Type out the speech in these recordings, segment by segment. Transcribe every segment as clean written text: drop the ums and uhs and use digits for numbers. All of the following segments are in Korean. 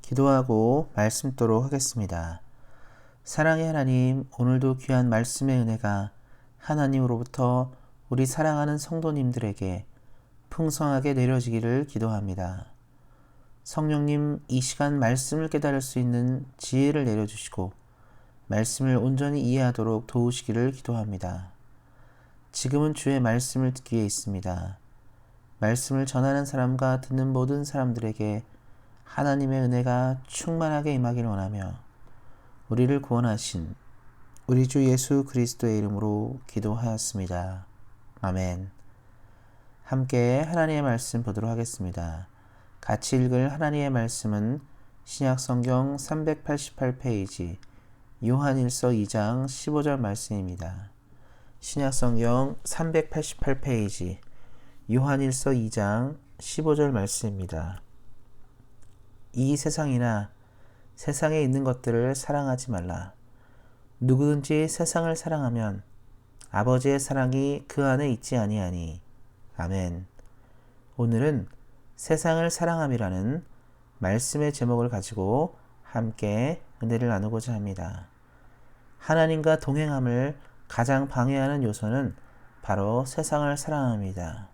기도하고 말씀 듣도록 하겠습니다. 사랑의 하나님, 오늘도 귀한 말씀의 은혜가 하나님으로부터 우리 사랑하는 성도님들에게 풍성하게 내려지기를 기도합니다. 성령님, 이 시간 말씀을 깨달을 수 있는 지혜를 내려주시고 말씀을 온전히 이해하도록 도우시기를 기도합니다. 지금은 주의 말씀을 듣기 위해 있습니다. 말씀을 전하는 사람과 듣는 모든 사람들에게 하나님의 은혜가 충만하게 임하기를 원하며 우리를 구원하신 우리 주 예수 그리스도의 이름으로 기도하였습니다. 아멘. 함께 하나님의 말씀 보도록 하겠습니다. 같이 읽을 하나님의 말씀은 신약성경 388페이지 요한일서 2장 15절 말씀입니다. 신약성경 388페이지 요한일서 2장 15절 말씀입니다. 이 세상이나 세상에 있는 것들을 사랑하지 말라. 누구든지 세상을 사랑하면 아버지의 사랑이 그 안에 있지 아니하니. 아멘. 오늘은 세상을 사랑함이라는 말씀의 제목을 가지고 함께 은혜를 나누고자 합니다. 하나님과 동행함을 가장 방해하는 요소는 바로 세상을 사랑함입니다.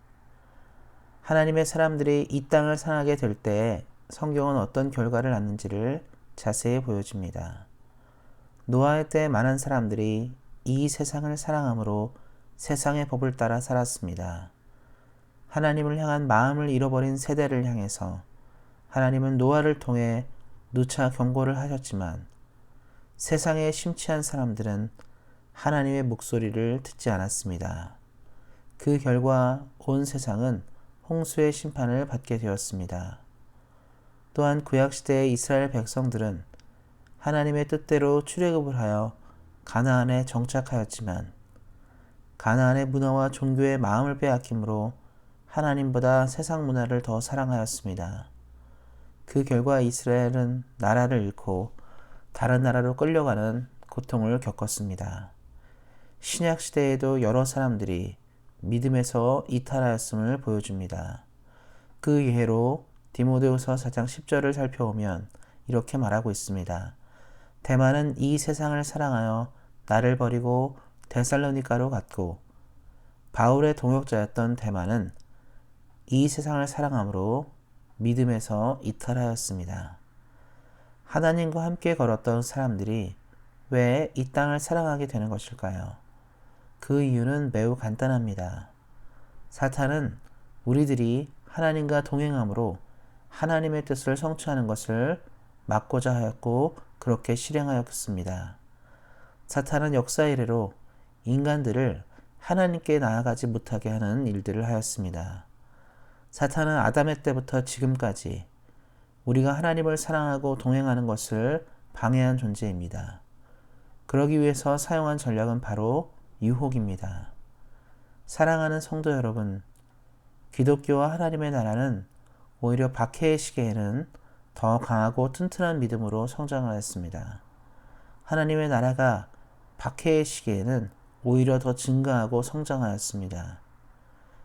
하나님의 사람들이 이 땅을 사랑하게 될 때 성경은 어떤 결과를 낳는지를 자세히 보여줍니다. 노아의 때 많은 사람들이 이 세상을 사랑함으로 세상의 법을 따라 살았습니다. 하나님을 향한 마음을 잃어버린 세대를 향해서 하나님은 노아를 통해 누차 경고를 하셨지만 세상에 심취한 사람들은 하나님의 목소리를 듣지 않았습니다. 그 결과 온 세상은 홍수의 심판을 받게 되었습니다. 또한 구약시대의 이스라엘 백성들은 하나님의 뜻대로 출애굽을 하여 가나안에 정착하였지만 가나안의 문화와 종교의 마음을 빼앗김으로 하나님보다 세상 문화를 더 사랑하였습니다. 그 결과 이스라엘은 나라를 잃고 다른 나라로 끌려가는 고통을 겪었습니다. 신약시대에도 여러 사람들이 믿음에서 이탈하였음을 보여줍니다. 그 예로 디모데후서 4장 10절을 살펴보면 이렇게 말하고 있습니다. 데마는 이 세상을 사랑하여 나를 버리고 데살로니가로 갔고 바울의 동역자였던 데마는 이 세상을 사랑함으로 믿음에서 이탈하였습니다. 하나님과 함께 걸었던 사람들이 왜 이 땅을 사랑하게 되는 것일까요? 그 이유는 매우 간단합니다. 사탄은 우리들이 하나님과 동행함으로 하나님의 뜻을 성취하는 것을 막고자 하였고 그렇게 실행하였습니다. 사탄은 역사 이래로 인간들을 하나님께 나아가지 못하게 하는 일들을 하였습니다. 사탄은 아담의 때부터 지금까지 우리가 하나님을 사랑하고 동행하는 것을 방해한 존재입니다. 그러기 위해서 사용한 전략은 바로 유혹입니다. 사랑하는 성도 여러분, 기독교와 하나님의 나라는 오히려 박해의 시기에는 더 강하고 튼튼한 믿음으로 성장하였습니다. 하나님의 나라가 박해의 시기에는 오히려 더 증가하고 성장하였습니다.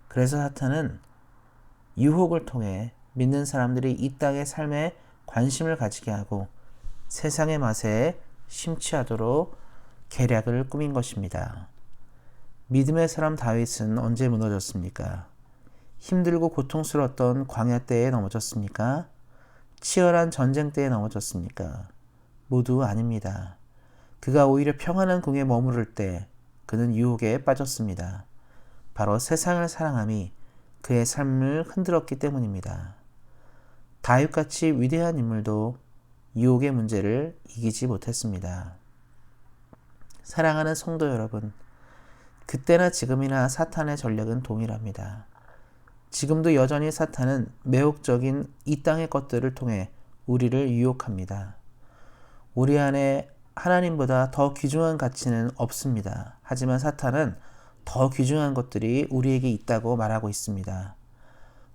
그래서 사탄은 유혹을 통해 믿는 사람들이 이 땅의 삶에 관심을 가지게 하고 세상의 맛에 심취하도록 계략을 꾸민 것입니다. 믿음의 사람 다윗은 언제 무너졌습니까? 힘들고 고통스러웠던 광야 때에 넘어졌습니까? 치열한 전쟁 때에 넘어졌습니까? 모두 아닙니다. 그가 오히려 평안한 궁에 머무를 때 그는 유혹에 빠졌습니다. 바로 세상을 사랑함이 그의 삶을 흔들었기 때문입니다. 다윗같이 위대한 인물도 유혹의 문제를 이기지 못했습니다. 사랑하는 성도 여러분, 그때나 지금이나 사탄의 전략은 동일합니다. 지금도 여전히 사탄은 매혹적인 이 땅의 것들을 통해 우리를 유혹합니다. 우리 안에 하나님보다 더 귀중한 가치는 없습니다. 하지만 사탄은 더 귀중한 것들이 우리에게 있다고 말하고 있습니다.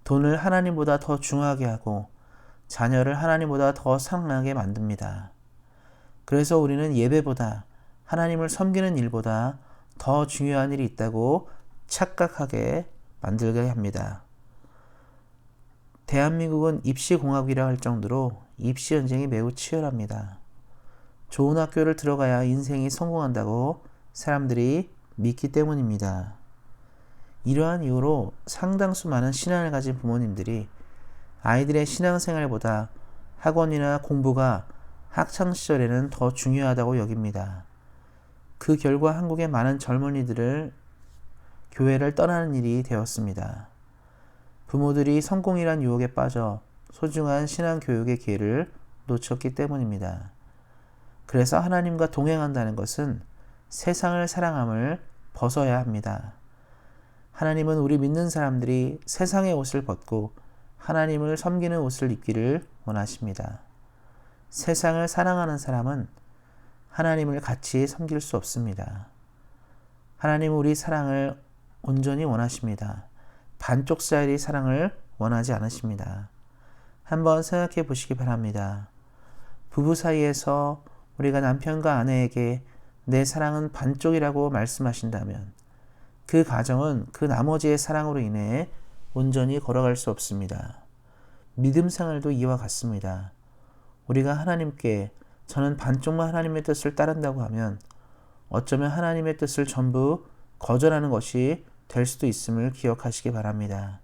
돈을 하나님보다 더 중요하게 하고 자녀를 하나님보다 더 사랑하게 만듭니다. 그래서 우리는 예배보다 하나님을 섬기는 일보다 더 중요한 일이 있다고 착각하게 만들게 합니다. 대한민국은 입시공화국이라 할 정도로 입시 전쟁이 매우 치열합니다. 좋은 학교를 들어가야 인생이 성공한다고 사람들이 믿기 때문입니다. 이러한 이유로 상당수 많은 신앙을 가진 부모님들이 아이들의 신앙생활보다 학원이나 공부가 학창시절에는 더 중요하다고 여깁니다. 그 결과 한국의 많은 젊은이들을 교회를 떠나는 일이 되었습니다. 부모들이 성공이란 유혹에 빠져 소중한 신앙교육의 기회를 놓쳤기 때문입니다. 그래서 하나님과 동행한다는 것은 세상을 사랑함을 벗어야 합니다. 하나님은 우리 믿는 사람들이 세상의 옷을 벗고 하나님을 섬기는 옷을 입기를 원하십니다. 세상을 사랑하는 사람은 하나님을 같이 섬길 수 없습니다. 하나님은 우리 사랑을 온전히 원하십니다. 반쪽 스타일의 사랑을 원하지 않으십니다. 한번 생각해 보시기 바랍니다. 부부 사이에서 우리가 남편과 아내에게 내 사랑은 반쪽이라고 말씀하신다면 그 가정은 그 나머지의 사랑으로 인해 온전히 걸어갈 수 없습니다. 믿음 생활도 이와 같습니다. 우리가 하나님께 저는 반쪽만 하나님의 뜻을 따른다고 하면 어쩌면 하나님의 뜻을 전부 거절하는 것이 될 수도 있음을 기억하시기 바랍니다.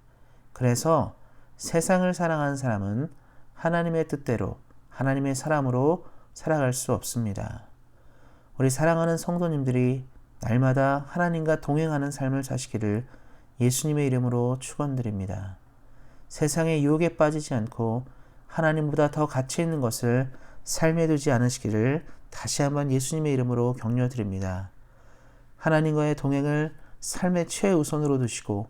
그래서 세상을 사랑하는 사람은 하나님의 뜻대로 하나님의 사람으로 살아갈 수 없습니다. 우리 사랑하는 성도님들이 날마다 하나님과 동행하는 삶을 사시기를 예수님의 이름으로 축원드립니다. 세상의 유혹에 빠지지 않고 하나님보다 더 가치 있는 것을 삶에 두지 않으시기를 다시 한번 예수님의 이름으로 격려드립니다. 하나님과의 동행을 삶의 최우선으로 두시고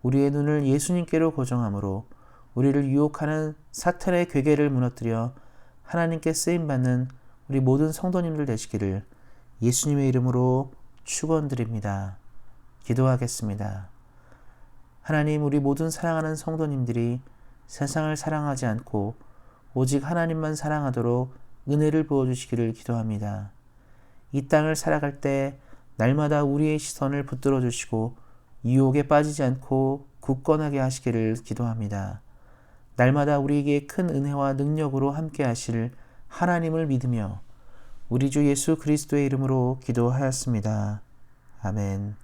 우리의 눈을 예수님께로 고정함으로 우리를 유혹하는 사탄의 괴계를 무너뜨려 하나님께 쓰임받는 우리 모든 성도님들 되시기를 예수님의 이름으로 축원드립니다. 기도하겠습니다. 하나님, 우리 모든 사랑하는 성도님들이 세상을 사랑하지 않고 오직 하나님만 사랑하도록 은혜를 부어주시기를 기도합니다. 이 땅을 살아갈 때 날마다 우리의 시선을 붙들어 주시고 유혹에 빠지지 않고 굳건하게 하시기를 기도합니다. 날마다 우리에게 큰 은혜와 능력으로 함께 하실 하나님을 믿으며 우리 주 예수 그리스도의 이름으로 기도하였습니다. 아멘.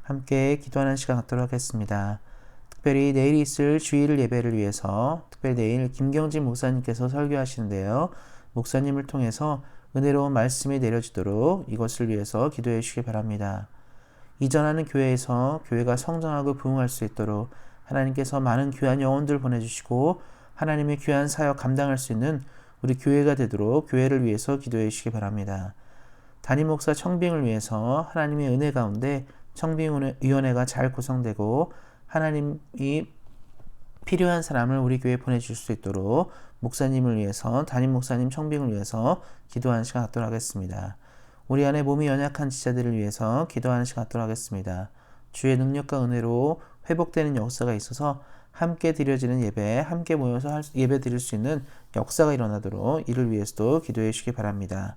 함께 기도하는 시간 갖도록 하겠습니다. 특별히 내일 있을 주일 예배를 위해서 특별히 내일 김경진 목사님께서 설교하시는데요. 목사님을 통해서 은혜로운 말씀이 내려지도록 이것을 위해서 기도해 주시기 바랍니다. 이전하는 교회에서 교회가 성장하고 부흥할 수 있도록 하나님께서 많은 귀한 영혼들 보내주시고 하나님의 귀한 사역 감당할 수 있는 우리 교회가 되도록 교회를 위해서 기도해 주시기 바랍니다. 담임 목사 청빙을 위해서 하나님의 은혜 가운데 청빙위원회가 잘 구성되고 하나님이 필요한 사람을 우리 교회에 보내줄 수 있도록 목사님을 위해서 담임 목사님 청빙을 위해서 기도하는 시간 갖도록 하겠습니다. 우리 안에 몸이 연약한 지체들을 위해서 기도하는 시간 갖도록 하겠습니다. 주의 능력과 은혜로 회복되는 역사가 있어서 함께 드려지는 예배, 함께 모여서 예배 드릴 수 있는 역사가 일어나도록 이를 위해서도 기도해 주시기 바랍니다.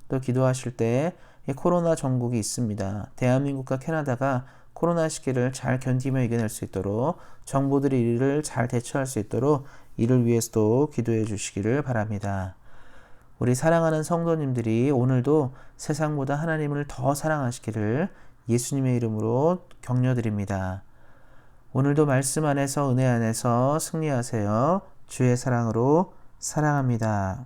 또 기도하실 때 코로나 전국이 있습니다. 대한민국과 캐나다가 코로나 시기를 잘 견디며 이겨낼 수 있도록 정부들이 이를 잘 대처할 수 있도록 이를 위해서도 기도해 주시기를 바랍니다. 우리 사랑하는 성도님들이 오늘도 세상보다 하나님을 더 사랑하시기를 예수님의 이름으로 격려드립니다. 오늘도 말씀 안에서 은혜 안에서 승리하세요. 주의 사랑으로 사랑합니다.